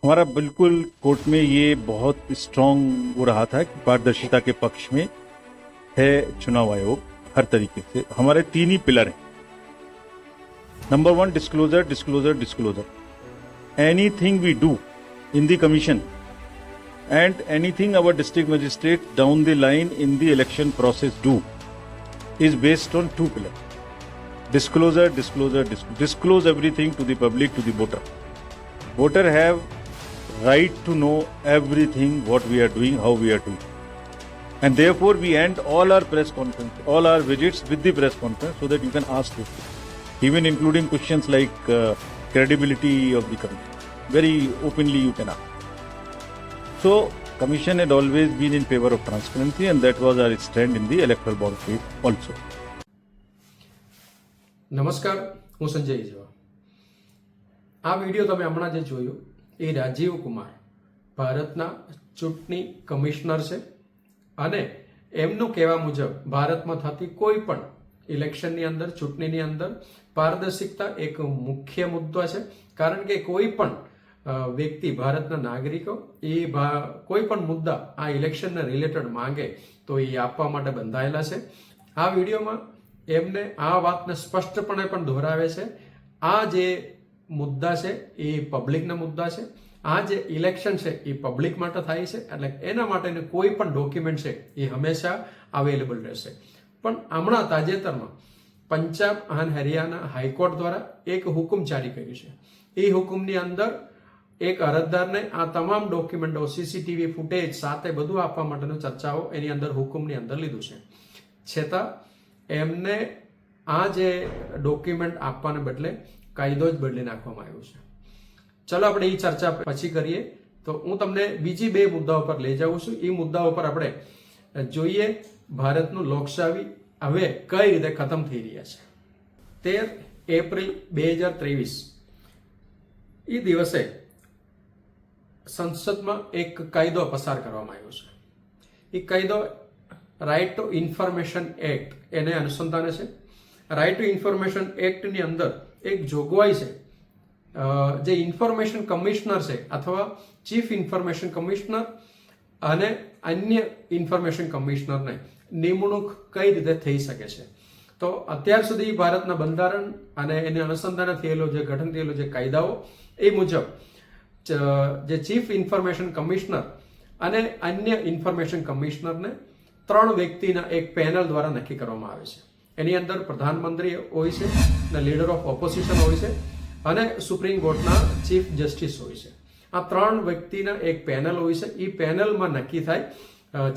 हमारा बिल्कुल कोर्ट में ये बहुत स्ट्रांग हो रहा था कि पारदर्शिता के पक्ष में है चुनाव आयोग हर तरीके से। हमारे तीन ही पिलर हैं। Number 1, disclosure, disclosure, disclosure. Anything we do in the commission and anything our district magistrate down the line in the election process do is based on two pillars: disclosure, disclosure, disclose everything to the public, to the voter. Voter have right to know everything what we are doing, how we are doing, and therefore we end all our press conference, all our visits with the press conference, so that you can ask this, even including questions like credibility of the commission. Very openly you can ask. So, Commission had always been in favor of transparency, and that was our stand in the electoral bond case also. નમસ્કાર, હું સંજય જેવા. આ video તમે હમણાં જે જોયું એ રાજીવ કુમાર ભારતના ચૂંટણી કમિશનર છે અને એમનું કહેવા મુજબ ભારતમાં થતી કોઈ પણ ઇલેક્શનની અંદર, ચૂંટણીની અંદર પારદર્શિકતા એક મુખ્ય મુદ્દો છે. કારણ કે કોઈ પણ વ્યક્તિ, ભારતના નાગરિકો એ કોઈ પણ મુદ્દા આ ઇલેક્શનને રિલેટેડ માંગે તો એ આપવા માટે બંધાયેલા છે. આ વિડીયોમાં એમને આ વાતને સ્પષ્ટપણે પણ દોહરાવે છે. આ જે મુદ્દા છે એ પબ્લિકના મુદ્દા છે. આ જે ઇલેક્શન છે એ પબ્લિક માટે થાય છે, એટલે એના માટેનું કોઈ પણ ડોક્યુમેન્ટ છે એ હંમેશા અવેલેબલ રહેશે. પણ હમણાં તાજેતરમાં પંજાબ અને હરિયાણા હાઈકોર્ટ દ્વારા એક હુકમ જારી કર્યું છે. એ હુકમની અંદર એક અરજદારને આ તમામ ડોક્યુમેન્ટો, સીસીટીવી ફૂટેજ સાથે બધું આપવા માટેની ચર્ચાઓ એની અંદર હુકમની અંદર લીધું છે. છતાં એમને આ જે ડોક્યુમેન્ટ આપવાને બદલે કાયદો જ બદલી નાખવામાં આવ્યો છે. ચલો આપણે એ ચર્ચા પછી કરીએ. તો હું તમને બીજી બે મુદ્દાઓ પર લઈ જાઉં છું. એ મુદ્દાઓ પર આપણે જોઈએ ભારતનું લોકશાહી હવે કઈ રીતે ખતમ થઈ રહ્યા છે. 13 એપ્રિલ 2023 એ દિવસે સંસદમાં એક કાયદો પસાર કરવામાં આવ્યો છે. એ કાયદો રાઇટ ટુ ઇન્ફોર્મેશન એક્ટ એને અનુસંધાને છે. રાઇટ ટુ ઇન્ફોર્મેશન એક્ટની અંદર એક જોગવાઈ છે, જે ઇન્ફોર્મેશન કમિશનર છે અથવા ચીફ ઇન્ફોર્મેશન કમિશનર અને અન્ય ઇન્ફોર્મેશન કમિશનરને નિમણૂક કઈ રીતે થઈ શકે છે. તો અત્યાર સુધી ભારતના બંધારણ અને એને અનુસંધાને થયેલો જે ગઠન થયેલો જે કાયદાઓ એ મુજબ જે ચીફ ઇન્ફોર્મેશન કમિશનર અને અન્ય ઇન્ફોર્મેશન કમિશનરને 3 વ્યક્તિના એક પેનલ દ્વારા નક્કી કરવામાં આવે છે. એની અંદર પ્રધાનમંત્રી હોય છે, લીડર ઓફ ઓપોઝિશન હોય છે અને સુપ્રીમ કોર્ટના ચીફ જસ્ટિસ હોય છે. આ 3 વ્યક્તિના એક પેનલ હોય છે. એ પેનલમાં નક્કી થાય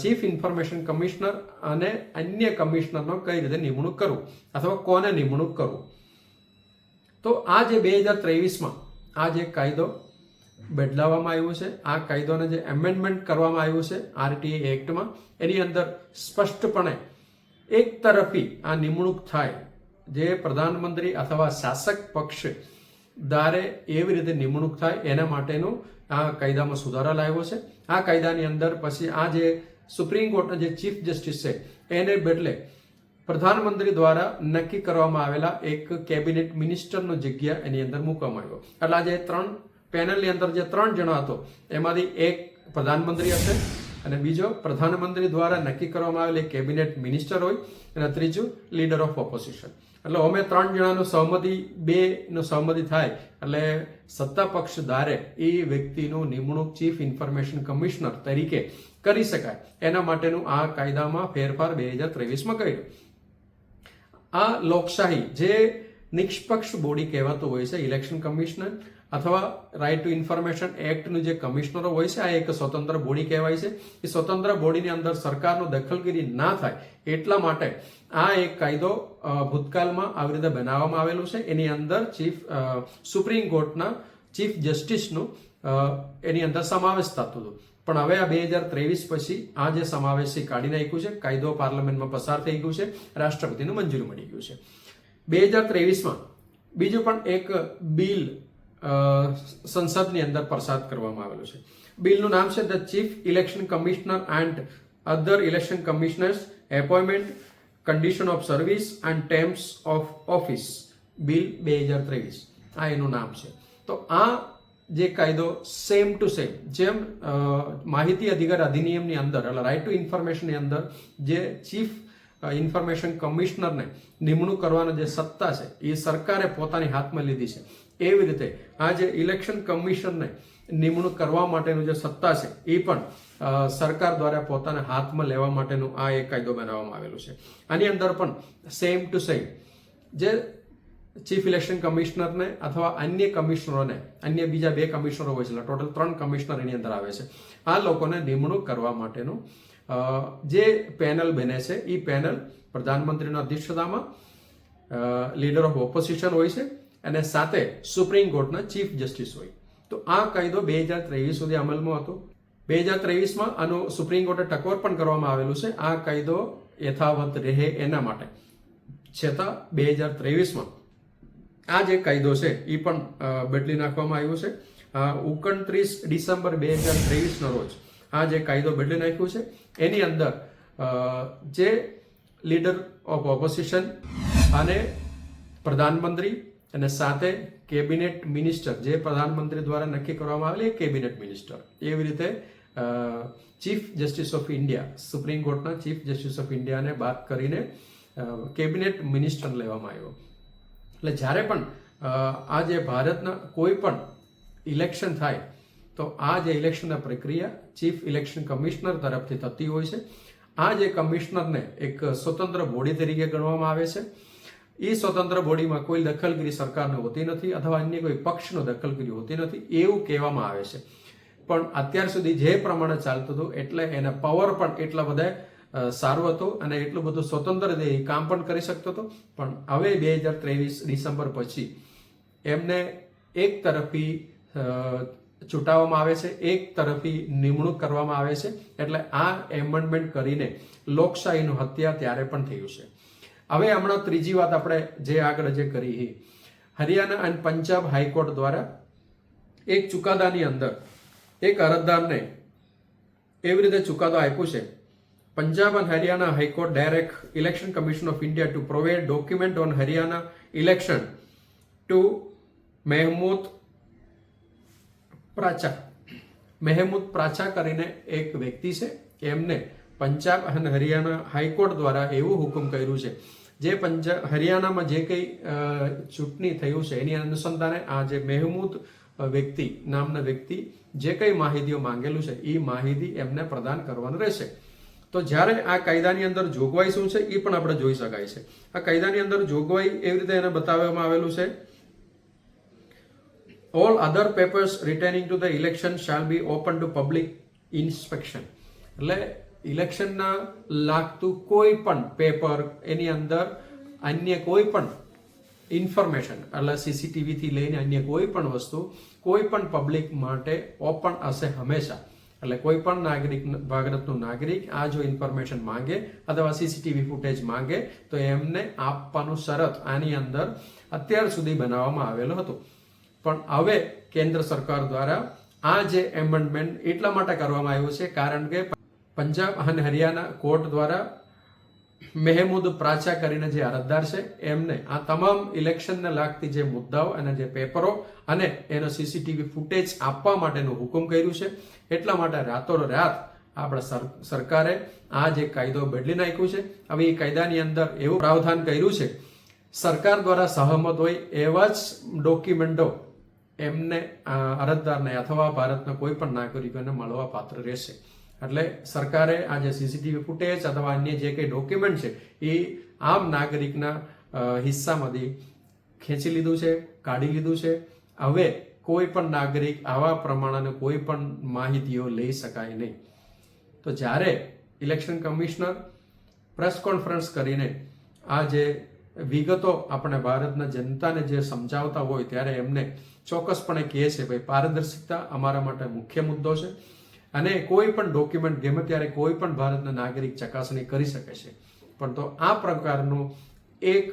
ચીફ ઇન્ફોર્મેશન કમિશનર અને અન્ય કમિશનરનો કઈ રીતે નિમણૂક કરવું અથવા કોને નિમણૂક કરવું. તો આ જે 2023માં આ જે કાયદો બદલાવવામાં આવ્યું છે, આ કાયદોને જે એમેન્ડમેન્ટ કરવામાં આવ્યું છે આરટીઆઈ એક્ટમાં, એની અંદર સ્પષ્ટપણે એક તરફી આ નિમણૂક થાય, જે પ્રધાનમંત્રી અથવા શાસક પક્ષ ધારે એવી રીતે નિમણૂક થાય એના માટેનો આ કાયદામાં સુધારા લાવ્યો છે. આ કાયદાની અંદર પછી આ જે સુપ્રીમ કોર્ટના જે ચીફ જસ્ટિસ છે એને બદલે પ્રધાનમંત્રી દ્વારા નક્કી કરવામાં આવેલા એક કેબિનેટ મિનિસ્ટરનો જગ્યા એની અંદર મૂકવામાં આવ્યો. એટલે આ જે 3 પેનલની અંદર જે 3 જણા હતો એમાંથી એક પ્રધાનમંત્રી હશે અને બીજો પ્રધાનમંત્રી દ્વારા નક્કી કરવામાં આવેલ એક કેબિનેટ મિનિસ્ટર હોય અને ત્રીજું લીડર ઓફ ઓપોઝિશન. એટલે અમે 3 જણાનું સહમતિ, 2નું સહમતિ થાય એટલે સત્તા પક્ષ ધારે એ વ્યક્તિનું નિમણૂક ચીફ ઇન્ફોર્મેશન કમિશનર તરીકે કરી શકાય એના માટેનું આ કાયદામાં ફેરફાર 2023માં કર્યો. આ લોકશાહી જે નિષ્પક્ષ બોડી કહેવાતું હોય છે, ઇલેક્શન કમિશનર અથવા રાઇટ ટુ ઇન્ફોર્મેશન એક્ટનું જે કમિશનરો હોય છે, આ એક સ્વતંત્ર બોડી કહેવાય છે. એ સ્વતંત્ર બોડીની અંદર સરકારનો દખલગીરી ના થાય એટલા માટે આ એક કાયદો ભૂતકાળમાં આવી રીતે બનાવવામાં આવેલું છે. એની અંદર સુપ્રીમ કોર્ટના ચીફ જસ્ટિસનું એની અંદર સમાવેશ થતું હતું. પણ હવે આ 2023 પછી આ જે સમાવેશ કાઢી નાખ્યું છે. કાયદો પાર્લામેન્ટમાં પસાર થઈ ગયું છે, રાષ્ટ્રપતિનું મંજૂરી મળી ગયું છે. 2023માં બીજું પણ એક બિલ સંસદની અંદર પસાર કરવામાં આવેલું છે. બિલનું નામ છે the chief election commissioner and other election commissioners appointment, condition of service and terms of office bill 2023. આ એનું નામ છે. તો આ જે કાયદો સેમ ટુ સેમ જેમ માહિતી અધિકાર અધિનિયમની અંદર એટલે રાઇટ ટુ ઇન્ફોર્મેશનની અંદર જે ચીફ ઇન્ફોર્મેશન કમિશનરને નિમણૂક કરવાનો જે સત્તા છે એ સરકારે પોતાની હાથમાં લીધી છે, એવી રીતે આ જે ઇલેક્શન કમિશનને નિમણૂક કરવા માટેનું જે સત્તા છે એ પણ સરકાર દ્વારા પોતાના હાથમાં લેવા માટેનું આ એક કાયદો બનાવવામાં આવેલું છે. આની અંદર પણ સેમ ટુ સેમ જે ચીફ ઇલેક્શન કમિશનરને અથવા અન્ય કમિશનરોને, અન્ય બીજા 2 કમિશનરો હોય છે, એટલે ટોટલ 3 કમિશનર એની અંદર આવે છે. આ લોકોને નિમણૂક કરવા માટેનું જે પેનલ બને છે એ પેનલ પ્રધાનમંત્રીના અધ્યક્ષતામાં લીડર ઓફ ઓપોઝિશન હોય છે અને સાથે સુપ્રીમ કોર્ટના ચીફ જસ્ટિસ હોય. તો આ કાયદો 2023 સુધી અમલમાં હતો. 2023માં આનું સુપ્રીમ કોર્ટે ટકોર પણ કરવામાં આવેલું છે આ કાયદો યથાવત રહે એના માટે. છતાં 2023માં આ જે કાયદો છે એ પણ બદલી નાખવામાં આવ્યો છે. 29 ડિસેમ્બર 2023ના રોજ આ જે કાયદો બદલી નાખ્યું છે એની અંદર જે લીડર ઓફ ઓપોઝિશન અને પ્રધાનમંત્રી અને સાથે કેબિનેટ મિનિસ્ટર, જે પ્રધાનમંત્રી દ્વારા નક્કી કરવામાં આવેલી કેબિનેટ મિનિસ્ટર, એવી રીતે chief justice of India, supreme કોર્ટના ચીફ જસ્ટિસ ઓફ ઇન્ડિયાને બાદ કરીને કેબિનેટ મિનિસ્ટર લેવામાં આવ્યો. એટલે જ્યારે પણ આ જે ભારતના કોઈ પણ ઇલેક્શન થાય તો આ જે ઇલેક્શનની પ્રક્રિયા ચીફ ઇલેક્શન કમિશનર તરફથી થતી હોય છે. આ જે કમિશનરને એક સ્વતંત્ર બોડી તરીકે ગણવામાં આવે છે. એ સ્વતંત્ર બોડીમાં કોઈ દખલગીરી સરકારને હોતી નથી અથવા અન્ય કોઈ પક્ષનો દખલગીરી હોતી નથી એવું કહેવામાં આવે છે. પણ અત્યાર સુધી જે પ્રમાણે ચાલતું હતું એટલે એના પાવર પણ એટલા બધા સારું હતું અને એટલું બધું સ્વતંત્ર કામ પણ કરી શકતો હતો. પણ હવે 2023 ડિસેમ્બર પછી એમને એક તરફી ચૂંટાવવામાં આવે છે, એક તરફી નિમણૂક કરવામાં આવે છે. એટલે આ એમેન્ડમેન્ટ કરીને લોકશાહીનું હત્યા ત્યારે પણ થયું છે. હવે હમણાં ત્રીજી વાત આપણે જે આગળ જે કરી, હરિયાણા અને પંજાબ હાઈકોર્ટ દ્વારા એક ચુકાદાની અંદર એક અરજદારને એવી રીતે ચુકાદો આપ્યો છે. Punjab and Haryana High Court direct Election Commission of India to provide document on Haryana election to Mahmood પ્રાચા કરીને એક વ્યક્તિ છે. એમને પંજાબ અને હરિયાણા હાઈકોર્ટ દ્વારા એવું હુકમ કર્યું છે જે હરિયાણામાં જે કંઈ ચૂંટણી થયું છે એની અનુસંધાને આ જે મહેમૂદ વ્યક્તિ નામના વ્યક્તિ જે કંઈ માહિતીઓ માંગેલું છે એ માહિતી એમને પ્રદાન કરવાનું રહેશે. તો જ્યારે આ કાયદાની અંદર જોગવાઈ શું છે એ પણ આપણે જોઈ શકાય છે. આ કાયદાની અંદર જોગવાઈ એવી રીતે એને બતાવવામાં આવેલું છે, all other papers retaining to the election shall be open to public inspection. એટલે ઇલેક્શનના લાગતું કોઈ પણ પેપર, એની અંદર અન્ય કોઈ પણ ઇન્ફોર્મેશન એટલે સીસીટીવીથી લઈને અન્ય કોઈ પણ વસ્તુ કોઈ પણ પબ્લિક માટે ઓપન હશે હંમેશા. એટલે કોઈ પણ નાગરિક, ભારતનું નાગરિક આ જો ઇન્ફોર્મેશન માંગે અથવા સીસીટીવી ફૂટેજ માંગે તો એમને આપવાનું શરત આની અંદર અત્યાર સુધી બનાવવામાં આવેલો હતો. પણ હવે કેન્દ્ર સરકાર દ્વારા આ જે એમેન્ડમેન્ટ એટલા માટે કરવામાં આવ્યું છે કારણ કે પંજાબ અને હરિયાણા કોર્ટ દ્વારા મહેમૂદ પ્રાચા કરીને જે અરજદાર છે એમને આ તમામ ઇલેક્શનને લાગતી જે મુદ્દાઓ અને જે પેપરો અને એનો સીસીટીવી ફૂટેજ આપવા માટેનું હુકમ કર્યું છે. એટલા માટે રાતોરાત આપણા સરકારે આ જે કાયદો બદલી નાખ્યું છે. હવે એ કાયદાની અંદર એવું પ્રાવધાન કર્યું છે, સરકાર દ્વારા સહમત હોય એવા જ ડોક્યુમેન્ટો એમને અરજદારને અથવા ભારતના કોઈ પણ નાગરિકોને મળવા પાત્ર રહેશે. એટલે સરકારે આ જે સીસીટીવી ફૂટેજ અથવા અન્ય જે કંઈ ડોક્યુમેન્ટ છે એ આમ નાગરિકના હિસ્સામાંથી ખેંચી લીધું છે, કાઢી લીધું છે. હવે કોઈ પણ નાગરિક આવા પ્રમાણેની કોઈ પણ માહિતીઓ લઈ શકાય નહીં. તો જ્યારે ઇલેક્શન કમિશનર પ્રેસ કોન્ફરન્સ કરીને આ જે વિગતો આપણે ભારતના જનતાને જે સમજાવતા હોય ત્યારે એમને ચોક્કસપણે કહે છે ભાઈ પારદર્શિતા અમારા માટે મુખ્ય મુદ્દો છે અને કોઈ પણ ડોક્યુમેન્ટ ગમે ત્યારે કોઈ પણ ભારતના નાગરિક ચકાસણી કરી શકે છે. પણ તો આ પ્રકારનો એક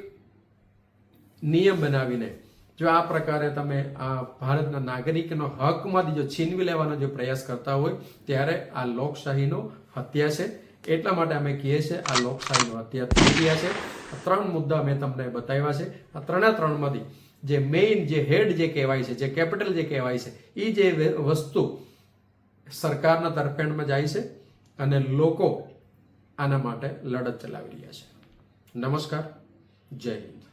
નિયમ બનાવીને જો આ પ્રકારે તમે આ ભારતના નાગરિકનો હકમાંથી જો છીનવી લેવાનો જો પ્રયાસ કરતા હોય ત્યારે આ લોકશાહીનો હત્યા છે. એટલા માટે અમે કહીએ છીએ આ લોકશાહીનો હત્યા થઈ ગયા છે. 3 મુદ્દા મેં તમને બતાવ્યા છે. આ ત્રણેમાંથી જે મેઇન જે હેડ જે કહેવાય છે, જે કેપિટલ જે કહેવાય છે, એ જે વસ્તુ સરકારના તરફેણમાં જાય છે અને લોકો આના માટે લડત ચલાવી રહ્યા છે. નમસ્કાર, જય હિન્દ.